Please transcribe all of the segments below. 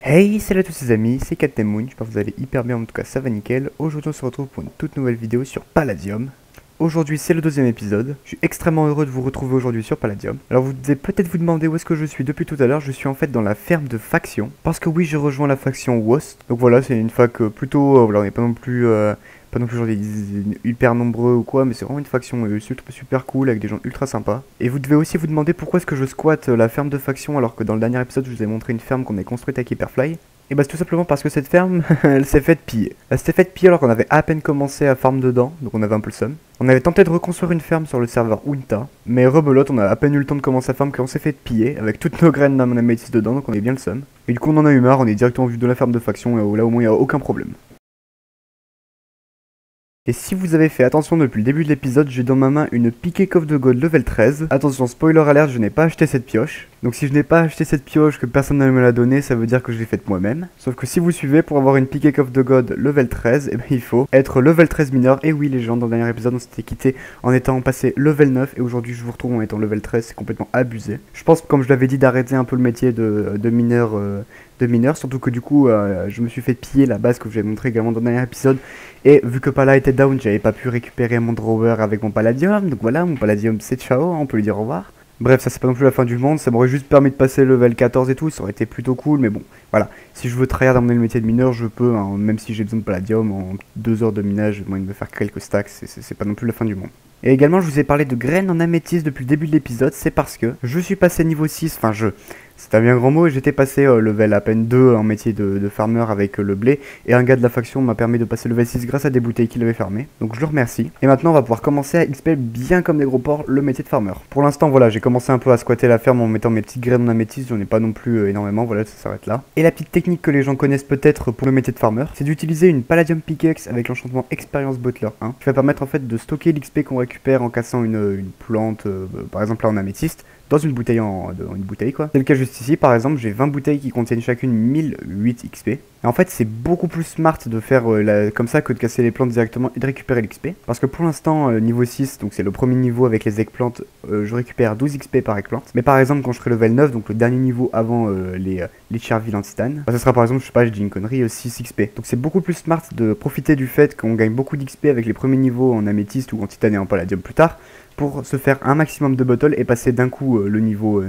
Hey, salut à tous les amis, c'est Captain Moon, j'espère que vous allez hyper bien, en tout cas ça va nickel. Aujourd'hui on se retrouve pour une toute nouvelle vidéo sur Palladium. Aujourd'hui c'est le deuxième épisode, je suis extrêmement heureux de vous retrouver aujourd'hui sur Palladium. Alors vous devez peut-être vous demander où est-ce que je suis depuis tout à l'heure, je suis en fait dans la ferme de faction. Parce que oui, j'ai rejoint la faction WOST, donc voilà, c'est une fac plutôt, voilà, on n'est pas non plus genre hyper nombreux ou quoi, mais c'est vraiment une faction super cool avec des gens ultra sympas. Et vous devez aussi vous demander pourquoi est-ce que je squatte la ferme de faction alors que dans le dernier épisode je vous ai montré une ferme qu'on a construite avec Hyperfly. Et bah c'est tout simplement parce que cette ferme, elle s'est faite piller. Elle s'était faite piller alors qu'on avait à peine commencé à farm dedans, donc on avait un peu le seum. On avait tenté de reconstruire une ferme sur le serveur Unta, mais rebelote, on a à peine eu le temps de commencer à farm qu'on s'est fait piller, avec toutes nos graines d'améthyste dedans, donc on est bien le seum. Et du coup on en a eu marre, on est directement vu de la ferme de faction, et là au moins il n'y a aucun problème. Et si vous avez fait attention depuis le début de l'épisode, j'ai dans ma main une piquée coffre de gold level 13. Attention, spoiler alert, je n'ai pas acheté cette pioche. Donc si je n'ai pas acheté cette pioche, que personne ne me l'a donnée, ça veut dire que je l'ai faite moi-même. Sauf que si vous suivez, pour avoir une piquée coffre de gold level 13, eh ben, il faut être level 13 mineur. Et oui les gens, dans le dernier épisode on s'était quitté en étant passé level 9. Et aujourd'hui je vous retrouve en étant level 13, c'est complètement abusé. Je pense, comme je l'avais dit, d'arrêter un peu le métier de mineur. Surtout que du coup je me suis fait piller la base que j'ai montré également dans le dernier épisode. Et vu que Pala était down, j'avais pas pu récupérer mon drawer avec mon Palladium. Donc voilà, mon Palladium c'est ciao, on peut lui dire au revoir. Bref, ça c'est pas non plus la fin du monde, ça m'aurait juste permis de passer level 14 et tout, ça aurait été plutôt cool, mais bon, voilà. Si je veux tryhard dans le métier de mineur, je peux, hein, même si j'ai besoin de Palladium, en 2 heures de minage, moyen de me faire quelques stacks, c'est pas non plus la fin du monde. Et également, je vous ai parlé de graines en améthyste depuis le début de l'épisode, c'est parce que je suis passé niveau 6, enfin c'est un bien grand mot, et j'étais passé level à peine 2 en métier de farmer avec le blé, et un gars de la faction m'a permis de passer level 6 grâce à des bouteilles qu'il avait fermées, donc je le remercie. Et maintenant on va pouvoir commencer à XP bien comme des gros porcs le métier de farmer. Pour l'instant voilà, j'ai commencé un peu à squatter la ferme en mettant mes petites graines en améthyste, j'en ai pas non plus énormément, voilà, ça s'arrête là. Et la petite technique que les gens connaissent peut-être pour le métier de farmer, c'est d'utiliser une Palladium Pickaxe avec l'enchantement Experience Butler 1, qui va permettre en fait de stocker l'XP qu'on récupère en cassant une plante, par exemple là en améthyste, dans une bouteille une bouteille quoi. C'est le cas juste ici par exemple, j'ai 20 bouteilles qui contiennent chacune 1008 XP. Et en fait c'est beaucoup plus smart de faire comme ça que de casser les plantes directement et de récupérer l'XP. Parce que pour l'instant niveau 6, donc c'est le premier niveau avec les eggplantes, je récupère 12 XP par eggplant. Mais par exemple quand je serai level 9, donc le dernier niveau avant les Cherville en titane, ça sera par exemple, je sais pas, je dis une connerie, 6 XP. Donc c'est beaucoup plus smart de profiter du fait qu'on gagne beaucoup d'XP avec les premiers niveaux en améthyste ou en titane et en palladium plus tard, pour se faire un maximum de bottles et passer d'un coup le niveau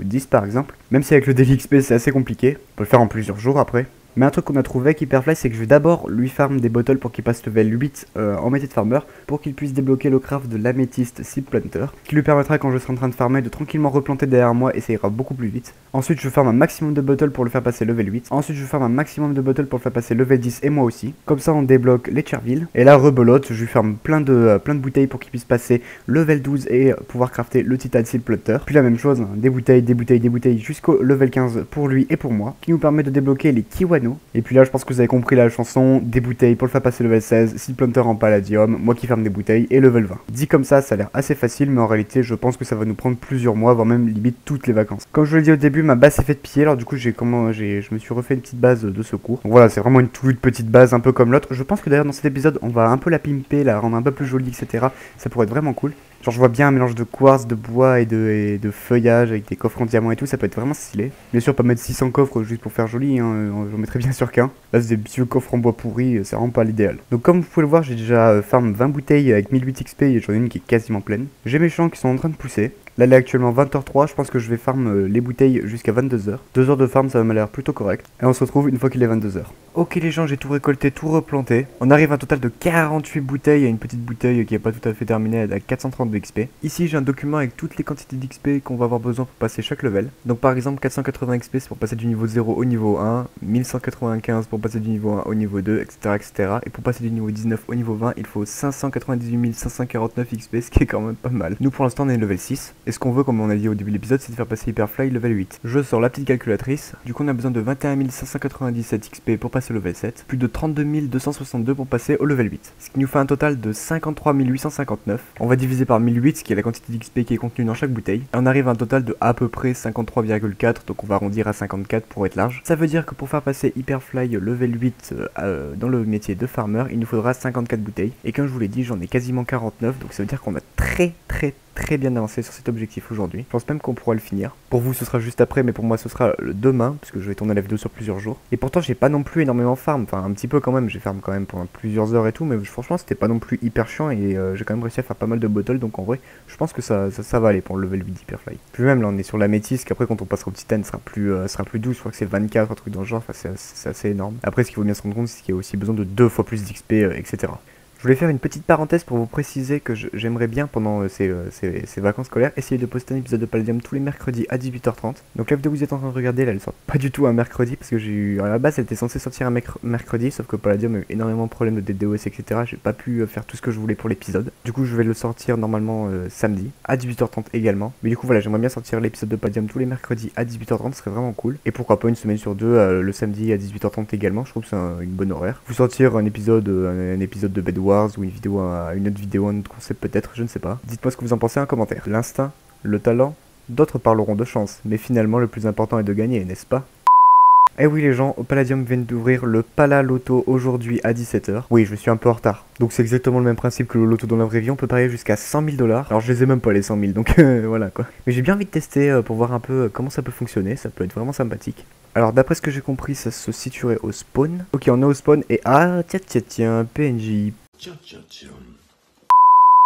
10 par exemple. Même si avec le daily XP c'est assez compliqué, on peut le faire en plusieurs jours après. Mais un truc qu'on a trouvé avec Hyperfly, c'est que je vais d'abord lui farm des bottles pour qu'il passe level 8 en métier de farmer, pour qu'il puisse débloquer le craft de l'améthyste seed planter, qui lui permettra quand je serai en train de farmer de tranquillement replanter derrière moi et ça ira beaucoup plus vite. Ensuite je farm un maximum de bottles pour le faire passer level 8, ensuite je farm un maximum de bottles pour le faire passer level 10 et moi aussi. Comme ça on débloque les Cherville, et là rebelote, je lui farm plein de bouteilles pour qu'il puisse passer level 12 et pouvoir crafter le titan seed planter. Puis la même chose, hein, des bouteilles jusqu'au level 15 pour lui et pour moi, qui nous permet de débloquer les Kiwano. Et puis là, je pense que vous avez compris la chanson, des bouteilles pour le faire passer level 16, seed planter en palladium, moi qui ferme des bouteilles et level 20. Dit comme ça a l'air assez facile, mais en réalité, je pense que ça va nous prendre plusieurs mois, voire même limite toutes les vacances. Comme je vous l'ai dit au début, ma base s'est faite piller, alors du coup, je me suis refait une petite base de secours. Donc voilà, c'est vraiment une toute petite base, un peu comme l'autre. Je pense que d'ailleurs, dans cet épisode, on va un peu la pimper, la rendre un peu plus jolie, etc. Ça pourrait être vraiment cool. Genre je vois bien un mélange de quartz, de bois et de feuillage avec des coffres en diamant et tout, ça peut être vraiment stylé. Bien sûr pas mettre 600 coffres juste pour faire joli, hein, j'en mettrais bien sûr qu'un. Là c'est des vieux coffres en bois pourri, c'est vraiment pas l'idéal. Donc comme vous pouvez le voir, j'ai déjà farm 20 bouteilles avec 1008 XP et j'en ai une qui est quasiment pleine. J'ai mes champs qui sont en train de pousser. Là il est actuellement 20h03, je pense que je vais farm les bouteilles jusqu'à 22h. 2 heures de farm ça m'a l'air plutôt correct. Et on se retrouve une fois qu'il est 22h. Ok les gens, j'ai tout récolté, tout replanté. On arrive à un total de 48 bouteilles, à une petite bouteille qui est pas tout à fait terminée à 430 de XP. Ici j'ai un document avec toutes les quantités d'XP qu'on va avoir besoin pour passer chaque level. Donc par exemple 480 XP c'est pour passer du niveau 0 au niveau 1, 1195 pour passer du niveau 1 au niveau 2, etc. Et pour passer du niveau 19 au niveau 20, il faut 598 549 XP, ce qui est quand même pas mal. Nous pour l'instant on est level 6. Et ce qu'on veut, comme on a dit au début de l'épisode, c'est de faire passer Hyperfly level 8. Je sors la petite calculatrice. Du coup on a besoin de 21 597 XP pour passer au level 7, plus de 32 262 pour passer au level 8. Ce qui nous fait un total de 53 859. On va diviser par 1008, ce qui est la quantité d'XP qui est contenue dans chaque bouteille. Et on arrive à un total de à peu près 53,4, donc on va arrondir à 54 pour être large. Ça veut dire que pour faire passer Hyperfly level 8 dans le métier de farmer, il nous faudra 54 bouteilles. Et comme je vous l'ai dit, j'en ai quasiment 49, donc ça veut dire qu'on a très bien avancé sur cet objectif aujourd'hui. Je pense même qu'on pourra le finir. Pour vous ce sera juste après, mais pour moi ce sera le demain, puisque je vais tourner la vidéo sur plusieurs jours. Et pourtant j'ai pas non plus énormément farm, enfin un petit peu quand même, j'ai farm quand même pendant plusieurs heures et tout, mais franchement c'était pas non plus hyper chiant et j'ai quand même réussi à faire pas mal de bottles, donc en vrai je pense que ça va aller pour le level 8 d'Hyperfly. Puis même là on est sur la métisse, qu'après quand on passera au Titan sera plus douce, je crois que c'est 24, un truc dans le genre, enfin c'est assez énorme. Après ce qu'il faut bien se rendre compte c'est qu'il y a aussi besoin de 2 fois plus d'XP, etc. Je voulais faire une petite parenthèse pour vous préciser que j'aimerais bien pendant ces vacances scolaires essayer de poster un épisode de Palladium tous les mercredis à 18h30. Donc la vidéo que vous êtes en train de regarder là elle sort pas du tout un mercredi parce que j'ai eu à la base elle était censée sortir un mercredi sauf que Palladium a eu énormément de problèmes de DDoS etc. J'ai pas pu faire tout ce que je voulais pour l'épisode. Du coup je vais le sortir normalement samedi à 18h30 également. Mais du coup voilà j'aimerais bien sortir l'épisode de Palladium tous les mercredis à 18h30, ce serait vraiment cool. Et pourquoi pas une semaine sur deux le samedi à 18h30 également, je trouve que c'est une bonne horaire. Vous sortir un épisode de Bed Wars ou une vidéo une autre vidéo, un autre concept peut-être, je ne sais pas. Dites-moi ce que vous en pensez en commentaire. L'instinct, le talent, d'autres parleront de chance, mais finalement le plus important est de gagner, n'est-ce pas? Eh oui les gens, au Palladium vient d'ouvrir le Pala Loto aujourd'hui à 17h. Oui, je suis un peu en retard. Donc c'est exactement le même principe que le Loto dans la vraie vie, on peut parier jusqu'à 100 000 $. Alors je les ai même pas les 100 000, donc voilà quoi. Mais j'ai bien envie de tester pour voir un peu comment ça peut fonctionner, ça peut être vraiment sympathique. Alors d'après ce que j'ai compris, ça se situerait au spawn. Ok, on est au spawn et ah tiens, PNJ.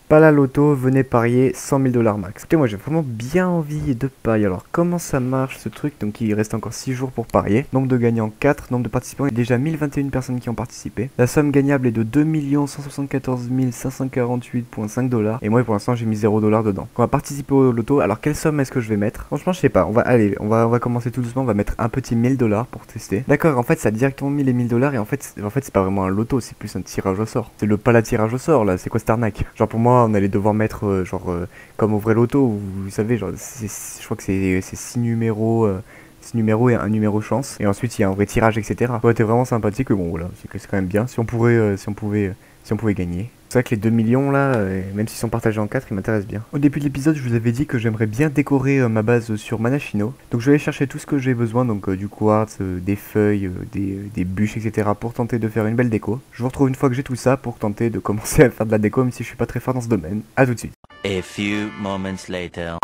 Pala Loto, venez parier 100 000 $ max. Écoutez, moi j'ai vraiment bien envie de parier. Alors comment ça marche ce truc? Donc il reste encore 6 jours pour parier. Nombre de gagnants 4, nombre de participants, il y a déjà 1021 personnes qui ont participé. La somme gagnable est de 2 174 548,5 $. Et moi pour l'instant j'ai mis 0 $ dedans. On va participer au loto. Alors quelle somme est-ce que je vais mettre? Franchement je sais pas. On va commencer tout doucement. On va mettre un petit 1000 $ pour tester. D'accord, en fait ça a directement mis les 1000 $ et en fait c'est pas vraiment un loto, c'est plus un tirage au sort. C'est le Pala tirage au sort là, c'est quoi cette arnaque? Genre pour moi on allait devoir mettre comme au vrai loto où, vous savez genre je crois que c'est 6 numéros 6 numéros et un numéro chance et ensuite il y a un vrai tirage etc. Ça aurait été vraiment sympathique, bon voilà, c'est quand même bien si on pouvait gagner. C'est vrai que les 2 millions là, même s'ils sont partagés en 4, ils m'intéressent bien. Au début de l'épisode, je vous avais dit que j'aimerais bien décorer ma base sur Manashino. Donc je vais aller chercher tout ce que j'ai besoin, donc du quartz, des feuilles, des bûches, etc. pour tenter de faire une belle déco. Je vous retrouve une fois que j'ai tout ça pour tenter de commencer à faire de la déco, même si je suis pas très fort dans ce domaine. A tout de suite. A few moments later.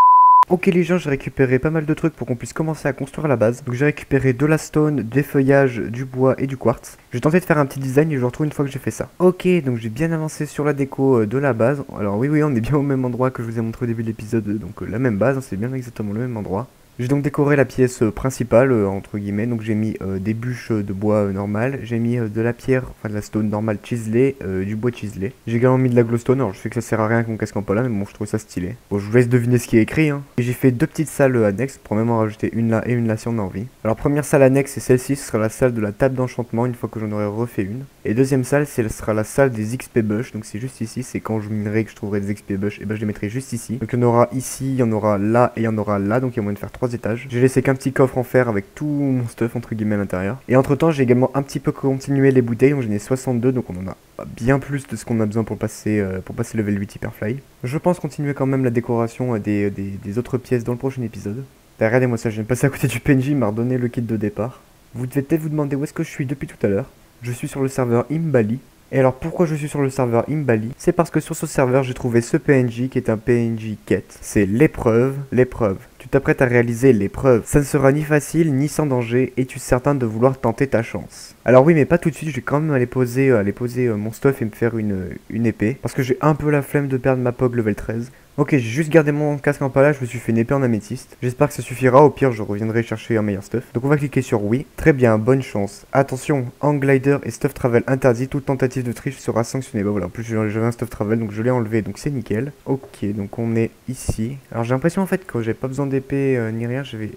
Ok les gens, j'ai récupéré pas mal de trucs pour qu'on puisse commencer à construire la base. Donc j'ai récupéré de la stone, des feuillages, du bois et du quartz. Je vais tenter de faire un petit design et je vous retrouve une fois que j'ai fait ça. Ok, donc j'ai bien avancé sur la déco de la base. Alors oui, on est bien au même endroit que je vous ai montré au début de l'épisode, donc la même base, c'est bien exactement le même endroit. J'ai donc décoré la pièce principale, entre guillemets, donc j'ai mis des bûches de bois normal, j'ai mis de la pierre, enfin de la stone normale chiselée, du bois chiselé. J'ai également mis de la glowstone, alors je sais que ça sert à rien avec mon casque en pala, mais bon je trouve ça stylé. Bon je vous laisse deviner ce qui est écrit, hein. Et j'ai fait 2 petites salles annexes, pour même en rajouter une là et une là si on a envie. Alors première salle annexe c'est celle-ci, ce sera la salle de la table d'enchantement une fois que j'en aurai refait une. Et deuxième salle, ce sera la salle des XP bush, donc c'est juste ici, c'est quand je minerai que je trouverai des XP bush, et ben je les mettrai juste ici. Donc il y en aura ici, il y en aura là et il y en aura là, donc il y a moyen de faire 3 étages. J'ai laissé qu'un petit coffre en fer avec tout mon stuff entre guillemets à l'intérieur. Et entre temps j'ai également un petit peu continué les bouteilles, donc j'en ai 62, donc on en a bien plus de ce qu'on a besoin pour passer level 8 Hyperfly. Je pense continuer quand même la décoration des autres pièces dans le prochain épisode. Regardez-moi ça, je viens de passer à côté du PNJ, il m'a redonné le kit de départ. Vous devez peut-être vous demander où est-ce que je suis depuis tout à l'heure. Je suis sur le serveur Imbali. Et alors pourquoi je suis sur le serveur Imbali? C'est parce que sur ce serveur j'ai trouvé ce PNJ qui est un PNJ quête. C'est l'épreuve. Tu t'apprêtes à réaliser l'épreuve. Ça ne sera ni facile ni sans danger. Es-tu certain de vouloir tenter ta chance? Alors oui mais pas tout de suite, je vais quand même aller poser mon stuff et me faire une épée. Parce que j'ai un peu la flemme de perdre ma POG level 13. Ok, j'ai juste gardé mon casque en pala, je me suis fait une épée en améthyste. J'espère que ça suffira, au pire je reviendrai chercher un meilleur stuff. Donc on va cliquer sur oui. Très bien, bonne chance. Attention, hang glider et stuff travel interdit, toute tentative de triche sera sanctionnée. Bah voilà, en plus j'avais un stuff travel donc je l'ai enlevé, donc c'est nickel. Ok, donc on est ici. Alors j'ai l'impression en fait que j'ai pas besoin d'épée ni rien, j'ai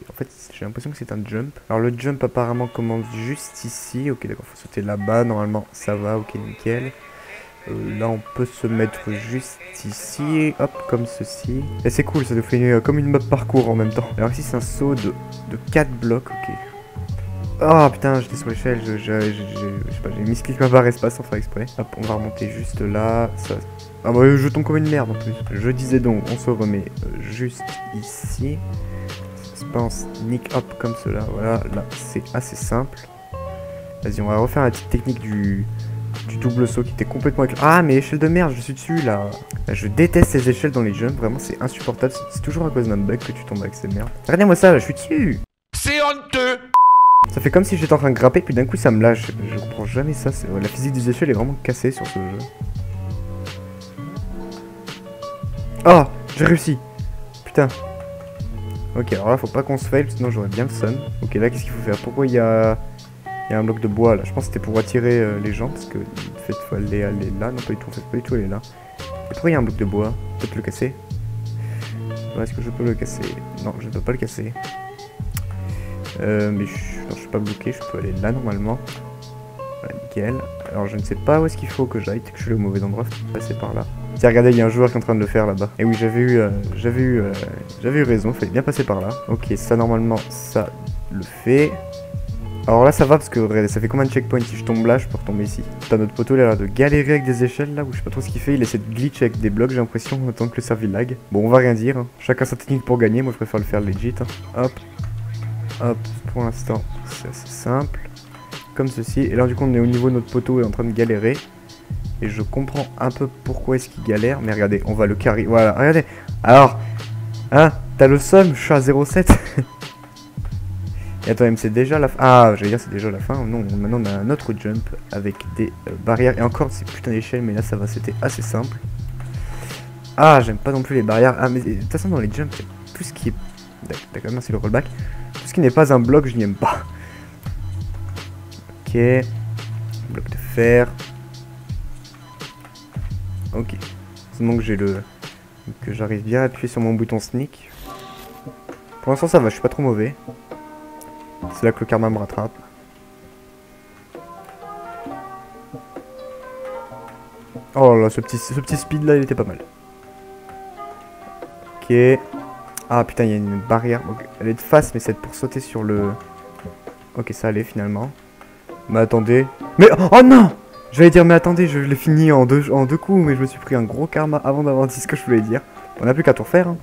l'impression que c'est un jump. Alors le jump apparemment commence juste ici. Ok d'accord, faut sauter là-bas, normalement ça va, ok nickel. Là on peut se mettre juste ici, hop, comme ceci. Et c'est cool, ça nous fait comme une map parcours en même temps. Alors ici c'est un saut de 4 blocs, ok. Oh putain, j'étais sur l'échelle, je sais pas, j'ai mis clic ma barre espace sans faire exprès. Hop, on va remonter juste là, ça... Ah bah je tombe comme une merde en plus. Je disais donc, on se remet juste ici. Ça se passe sneak hop comme cela, voilà, là c'est assez simple. Vas-y, on va refaire la petite technique Du double saut qui était complètement Ah, mais échelle de merde, je suis dessus là. Je déteste ces échelles dans les jumps, vraiment c'est insupportable. C'est toujours à cause d'un bug que tu tombes avec ces merdes. Regardez-moi ça, là, je suis dessus. C'est honteux. Ça fait comme si j'étais en train de grimper, puis d'un coup ça me lâche. Je comprends jamais ça. La physique des échelles est vraiment cassée sur ce jeu. Oh, j'ai réussi. Putain. Ok, alors là faut pas qu'on se fail, sinon j'aurais bien le sun. Ok, là qu'est-ce qu'il faut faire? Pourquoi il y a un bloc de bois là? Je pense que c'était pour attirer les gens, parce que en fait faut aller là. Non, pas du tout, en fait, pas du tout aller là. Et pourquoi il y a un bloc de bois? Peut-être le casser. Est-ce que je peux le casser? Non, je ne peux pas le casser. Mais je suis pas bloqué, je peux aller là normalement. Voilà, nickel. Alors je ne sais pas où est-ce qu'il faut que j'aille, que je suis au mauvais endroit, faut passer par là. Tiens, regardez, il y a un joueur qui est en train de le faire là-bas. Et oui, j'avais eu raison, il fallait bien passer par là. Ok, ça normalement, ça le fait. Alors là ça va parce que regardez, ça fait combien de checkpoints? Si je tombe là, je peux retomber ici. Putain, notre poteau il a l'air de galérer avec des échelles là, où je sais pas trop ce qu'il fait. Il essaie de glitch avec des blocs, j'ai l'impression, autant que le serveur lag. Bon, on va rien dire, hein. Chacun sa technique pour gagner, moi je préfère le faire legit, hein. Hop, hop, pour l'instant c'est assez simple. Comme ceci, et là du coup on est au niveau de notre poteau, il est en train de galérer. Et je comprends un peu pourquoi est-ce qu'il galère, mais regardez, on va le carry, voilà, regardez. Alors, hein, t'as le somme, je suis à 0,7. Et attends, mais c'est déjà la fin. Ah, j'allais dire c'est déjà la fin. Non, maintenant on a un autre jump avec des barrières. Et encore, c'est putain d'échelle, mais là ça va, c'était assez simple. Ah, j'aime pas non plus les barrières. Ah, mais de toute façon, dans les jumps, tout ce qui est. D'accord, merci le rollback. Tout ce qui n'est pas un bloc, je n'y aime pas. Ok. Bloc de fer. Ok. Sinon que j'ai le. Que j'arrive bien à appuyer sur mon bouton sneak. Pour l'instant, ça va, je suis pas trop mauvais. C'est là que le karma me rattrape. Oh là, ce petit speed là, il était pas mal. Ok. Ah putain, il y a une barrière. Okay. Elle est de face, mais c'est pour sauter sur le... Ok, ça allait finalement. Mais attendez. Mais oh non! J'allais dire, mais attendez, je l'ai fini en deux coups, mais je me suis pris un gros karma avant d'avoir dit ce que je voulais dire. On n'a plus qu'à tout refaire, hein.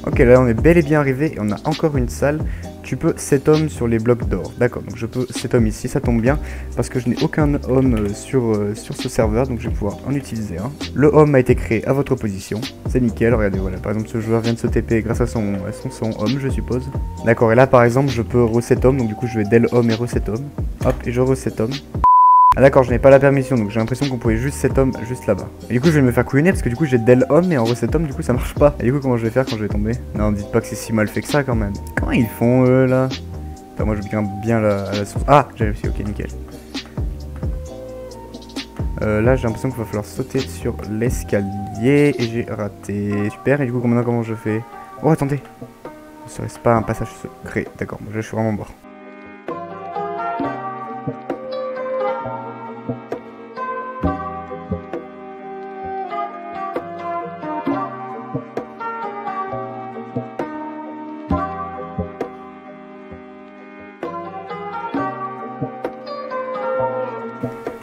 Ok, là on est bel et bien arrivé et on a encore une salle. Tu peux set home sur les blocs d'or. D'accord, donc je peux set home ici, ça tombe bien parce que je n'ai aucun home sur ce serveur, donc je vais pouvoir en utiliser un. Le home a été créé à votre position, c'est nickel. Regardez, voilà, par exemple ce joueur vient de se TP grâce à son home, je suppose. D'accord, et là par exemple je peux reset home, donc du coup je vais del home et reset home. Hop, et je reset home. Ah d'accord, je n'ai pas la permission, donc j'ai l'impression qu'on pouvait juste set home juste là-bas. Et du coup je vais me faire couillonner parce que du coup j'ai del home et en reset home du coup ça marche pas. Et du coup comment je vais faire quand je vais tomber? Non, dites pas que c'est si mal fait que ça quand même. Comment ils font eux là? Enfin, moi je grimpe bien à la source. Ah, j'ai réussi, ok nickel. Là j'ai l'impression qu'il va falloir sauter sur l'escalier et j'ai raté. Super, et du coup maintenant comment je fais? Oh attendez, ne serait-ce pas un passage secret? D'accord, moi je suis vraiment mort.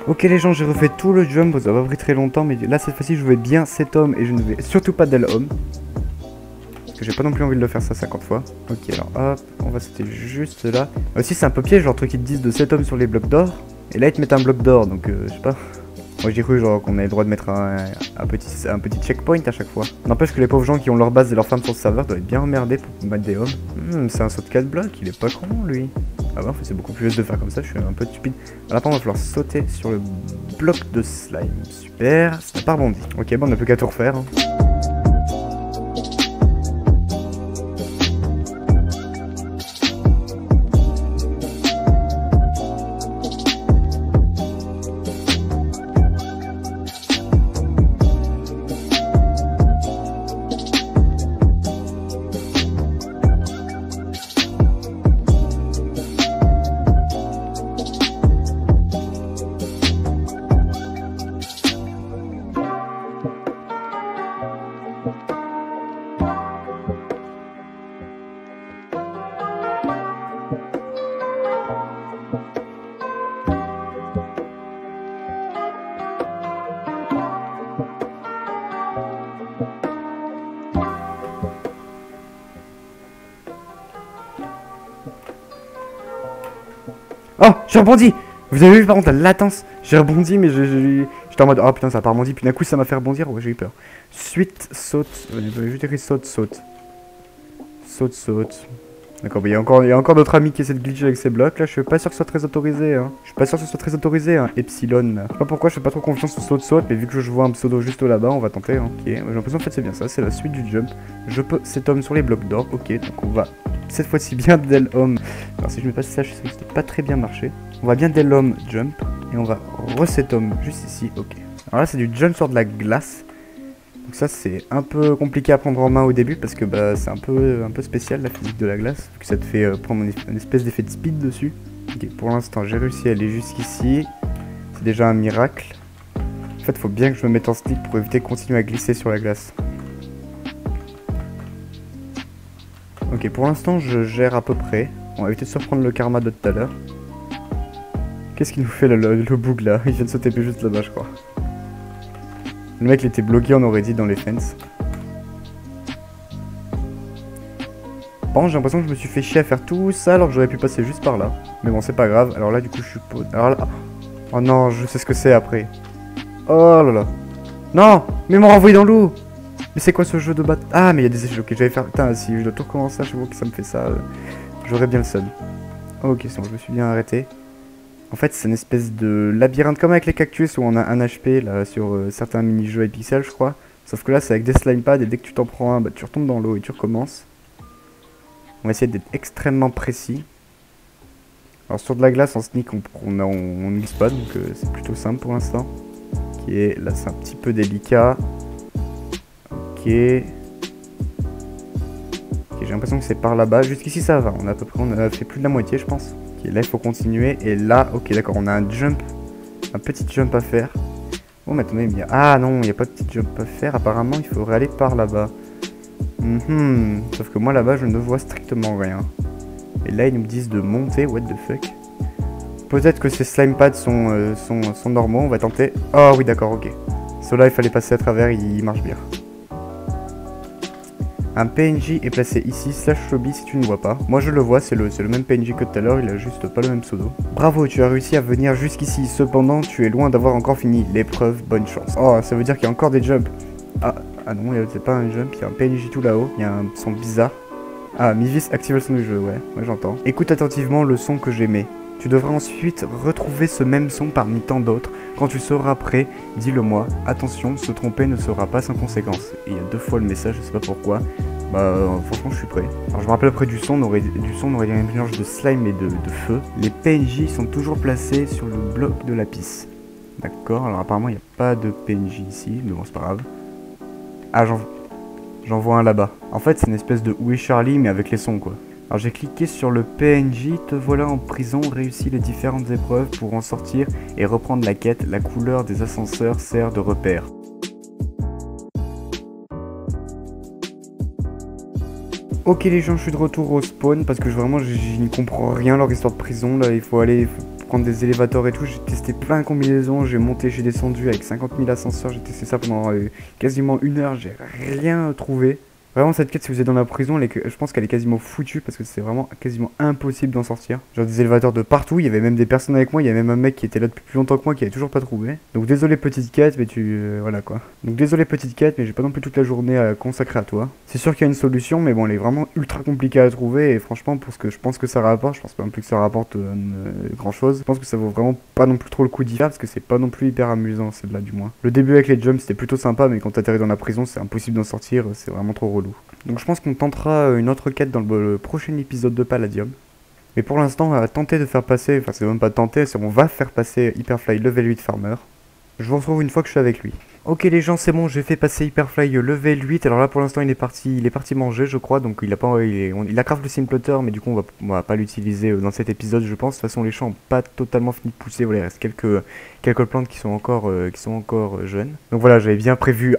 Ok les gens, j'ai refait tout le jump, ça va pas pris très longtemps, mais là cette fois-ci je vais bien cet homme et je ne vais surtout pas del homme. Parce que j'ai pas non plus envie de le faire ça 50 fois. Ok, alors hop, on va sauter juste là. Aussi c'est un peu piège, genre truc qui te disent de cet homme sur les blocs d'or. Et là ils te mettent un bloc d'or, donc je sais pas. Moi j'ai cru genre qu'on avait le droit de mettre un petit checkpoint à chaque fois. N'empêche que les pauvres gens qui ont leur base et leur femme sur ce serveur doivent être bien emmerdés pour mettre des hommes. C'est un saut de 4 blocs, il est pas con lui. Ah bah en fait c'est beaucoup plus juste de faire comme ça, je suis un peu stupide. Alors après on va falloir sauter sur le bloc de slime. Super, ça n'a pas rebondi. Ok, bon on n'a plus qu'à tout refaire, hein. Oh, j'ai rebondi. Vous avez vu par contre la latence? J'ai rebondi mais j'étais en mode oh putain ça a pas rebondi, puis d'un coup ça m'a fait rebondir, ouais j'ai eu peur. Suite, saute, juste écrit saute, saute. Saute, saute. D'accord, il y a encore d'autres amis qui essaient de glitcher avec ces blocs là, je suis pas sûr que ce soit très autorisé hein. Je suis pas sûr que ce soit très autorisé hein, Epsilon là. Je sais pas pourquoi je fais pas trop confiance au saute saute, mais vu que je vois un pseudo juste là-bas, on va tenter hein. Ok, j'ai l'impression en fait c'est bien ça, c'est la suite du jump. Je peux cet homme sur les blocs d'or, ok, donc on va cette fois-ci bien del homme. Alors si je mets pas ça, je sais que c'était pas très bien marché. On va bien del homme jump, et on va reset homme juste ici, ok. Alors là c'est du jump sur de la glace. Donc ça c'est un peu compliqué à prendre en main au début parce que bah, c'est un peu spécial la physique de la glace, vu que ça te fait prendre une espèce d'effet de speed dessus. Ok, pour l'instant j'ai réussi à aller jusqu'ici, c'est déjà un miracle. En fait faut bien que je me mette en stick pour éviter de continuer à glisser sur la glace. Ok, pour l'instant je gère à peu près, on va éviter de surprendre le karma de tout à l'heure. Qu'est-ce qu'il nous fait le bug là? Il vient de se taper juste là-bas je crois. Le mec il était bloqué, on aurait dit, dans les fences. Par contre j'ai l'impression que je me suis fait chier à faire tout ça alors que j'aurais pu passer juste par là. Mais bon c'est pas grave, alors là du coup je suis... Alors là... Oh non, je sais ce que c'est après. Oh là là. Non, mais ils m'ont renvoyé dans l'eau. Mais c'est quoi ce jeu de bat... Ah mais il y a des échelles, ok j'allais faire... Putain si je dois tout recommencer à chaque fois que ça me fait ça, j'aurais bien le seum. Ok c'est bon, je me suis bien arrêté. En fait, c'est une espèce de labyrinthe comme avec les cactus où on a un HP là sur certains mini-jeux Hypixel, je crois. Sauf que là, c'est avec des slime pads et dès que tu t'en prends un, bah, tu retombes dans l'eau et tu recommences. On va essayer d'être extrêmement précis. Alors, sur de la glace, en sneak, on ne glisse pas, donc c'est plutôt simple pour l'instant. Ok, là, c'est un petit peu délicat. Ok. Ok, j'ai l'impression que c'est par là-bas. Jusqu'ici, ça va. On a à peu près, on a fait plus de la moitié, je pense. Ok, là il faut continuer, et là, ok d'accord, on a un jump, un petit jump à faire. Oh mais attendez, ah non, il n'y a pas de petit jump à faire, apparemment il faudrait aller par là-bas. Sauf que moi là-bas je ne vois strictement rien. Et là ils nous disent de monter, what the fuck. Peut-être que ces slime pads sont normaux, on va tenter. Oh oui d'accord, ok. Ceux-là il fallait passer à travers, il marche bien. Un PNJ est placé ici, / lobby si tu ne vois pas. Moi je le vois, c'est le même PNJ que tout à l'heure, il a juste pas le même pseudo. Bravo, tu as réussi à venir jusqu'ici, cependant tu es loin d'avoir encore fini l'épreuve, bonne chance. Oh, ça veut dire qu'il y a encore des jumps. Ah non, c'est pas un jump, il y a un PNJ tout là-haut, il y a un son bizarre. Ah, Mivis active le son du jeu, ouais j'entends. Écoute attentivement le son que j'émets. Tu devras ensuite retrouver ce même son parmi tant d'autres. Quand tu seras prêt, dis-le moi. Attention, se tromper ne sera pas sans conséquence. Et il y a 2 fois le message, je sais pas pourquoi. Bah franchement je suis prêt. Alors je me rappelle après du son, on aurait dit un mélange de slime et de feu. Les PNJ sont toujours placés sur le bloc de lapis. D'accord, alors apparemment il n'y a pas de PNJ ici, mais bon c'est pas grave. Ah j'en vois un là-bas. En fait c'est une espèce de Où est Charlie mais avec les sons quoi. Alors j'ai cliqué sur le PNJ, te voilà en prison, réussis les différentes épreuves pour en sortir et reprendre la quête. La couleur des ascenseurs sert de repère. Ok les gens, je suis de retour au spawn parce que vraiment je ne comprends rien leur histoire de prison. Là il faut prendre des élévateurs et tout. J'ai testé plein de combinaisons, j'ai monté, j'ai descendu avec 50 000 ascenseurs. J'ai testé ça pendant quasiment 1 heure, j'ai rien trouvé. Vraiment cette quête si vous êtes dans la prison, je pense qu'elle est quasiment foutue parce que c'est vraiment quasiment impossible d'en sortir. Genre des élévateurs de partout, il y avait même des personnes avec moi, il y avait même un mec qui était là depuis plus longtemps que moi qui avait toujours pas trouvé. Donc désolé petite quête mais voilà quoi. Donc désolé petite quête mais j'ai pas non plus toute la journée à consacrer à toi. C'est sûr qu'il y a une solution mais bon elle est vraiment ultra compliquée à trouver et franchement pour ce que je pense que ça rapporte, je pense pas non plus que ça rapporte grand chose. Je pense que ça vaut vraiment pas non plus trop le coup d'y faire parce que c'est pas non plus hyper amusant celle-là du moins. Le début avec les jumps c'était plutôt sympa mais quand t'atterris dans la prison c'est impossible d'en sortir, c'est vraiment trop relou. Donc je pense qu'on tentera une autre quête dans le prochain épisode de Palladium. Mais pour l'instant on va tenter de faire passer, enfin c'est même pas tenter, c'est on va faire passer Hyperfly level 8 farmer. Je vous retrouve une fois que je suis avec lui. Ok les gens c'est bon, j'ai fait passer Hyperfly level 8, alors là pour l'instant il est parti manger je crois, donc il a craft le simpleter mais du coup on va pas l'utiliser dans cet épisode je pense. De toute façon les champs n'ont pas totalement fini de pousser, voilà il reste quelques plantes qui sont encore jeunes. Donc voilà j'avais bien prévu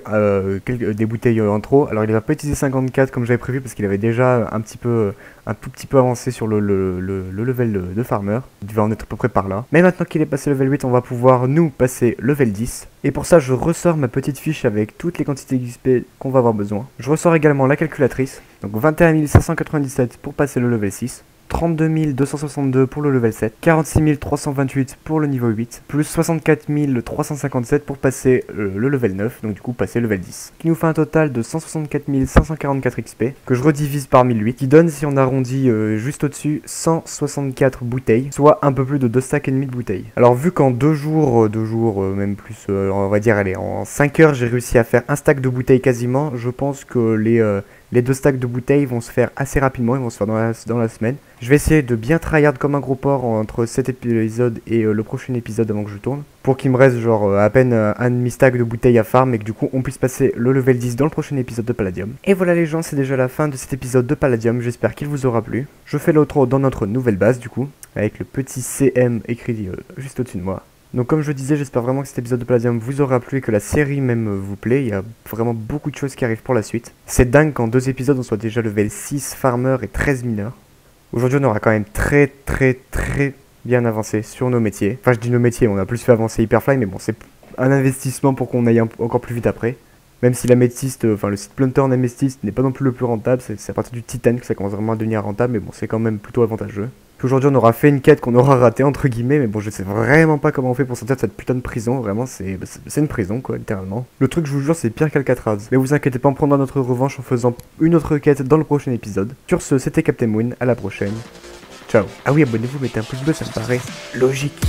des bouteilles en trop, alors il va pas utiliser 54 comme j'avais prévu parce qu'il avait déjà un tout petit peu avancé sur le level de farmer, il devait en être à peu près par là. Mais maintenant qu'il est passé level 8 on va pouvoir nous passer level 10. Et pour ça je ressors ma petite fiche avec toutes les quantités d'XP qu'on va avoir besoin. Je ressors également la calculatrice, donc 21 597 pour passer le level 6. 32 262 pour le level 7, 46 328 pour le niveau 8, plus 64 357 pour passer le level 9, donc du coup passer le level 10. Qui nous fait un total de 164 544 XP, que je redivise par 1008, qui donne, si on arrondit juste au-dessus, 164 bouteilles, soit un peu plus de 2 stacks et demi de bouteilles. Alors vu qu'en 2 jours, même plus, on va dire, allez, en 5 heures, j'ai réussi à faire un stack de bouteilles quasiment, je pense que les 2 stacks de bouteilles vont se faire assez rapidement, ils vont se faire dans la semaine. Je vais essayer de bien tryhard comme un gros porc entre cet épisode et le prochain épisode avant que je tourne, pour qu'il me reste genre à peine un demi-stack de bouteilles à farm et que du coup on puisse passer le level 10 dans le prochain épisode de Palladium. Et voilà les gens, c'est déjà la fin de cet épisode de Palladium, j'espère qu'il vous aura plu. Je fais l'outro dans notre nouvelle base du coup, avec le petit CM écrit juste au-dessus de moi. Donc comme je disais, j'espère vraiment que cet épisode de Palladium vous aura plu et que la série même vous plaît. Il y a vraiment beaucoup de choses qui arrivent pour la suite. C'est dingue qu'en 2 épisodes on soit déjà level 6 farmer et 13 mineurs. Aujourd'hui on aura quand même très bien avancé sur nos métiers. Enfin je dis nos métiers, on a plus fait avancer Hyperfly, mais bon c'est un investissement pour qu'on aille encore plus vite après. Même si l'améthyste, enfin le site Plunter en améthyste n'est pas non plus le plus rentable, c'est à partir du titane que ça commence vraiment à devenir rentable, mais bon c'est quand même plutôt avantageux. Aujourd'hui on aura fait une quête qu'on aura ratée entre guillemets, mais bon je sais vraiment pas comment on fait pour sortir de cette putain de prison, vraiment c'est une prison quoi littéralement. Le truc je vous jure c'est pire qu'Alcatraz. Mais vous inquiétez pas, on prendra notre revanche en faisant une autre quête dans le prochain épisode. Sur ce, c'était Captain Moon, à la prochaine. Ciao. Ah oui, abonnez-vous, mettez un pouce bleu, ça me paraît logique.